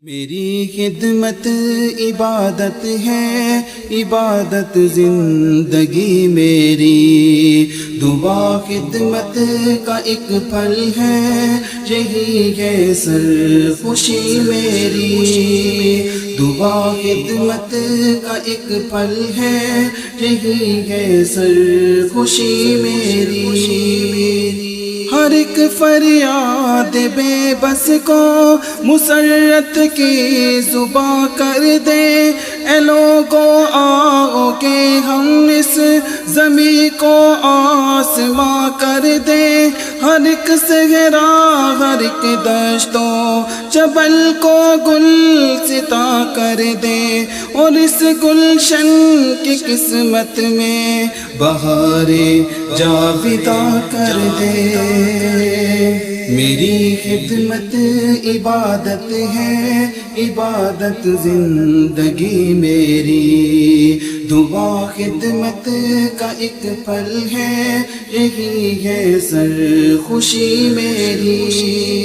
میری خدمت عبادت ہے، عبادت زندگی میری، دعا خدمت کا ایک پھل ہے، یہی ہے سر خوشی میری، دعا خدمت کا ایک پھل ہے، یہی ہے سر خوشی میری۔ ہر ایک فریاد بے بس کو مسرت کی زباں کر دے، اے لوگو آؤ کہ ہم اس زمین کو آسماں کر دے، ہر ایک صحرا ہر ایک دشت و جبل کو گلستاں کر دے، اور اس گلشن کی قسمت میں بہاریں جاویداں کر دے۔ میری خدمت عبادت ہے، عبادت زندگی میری، دعا خدمت کا ایک پھل ہے، یہی ہے سر خوشی میری۔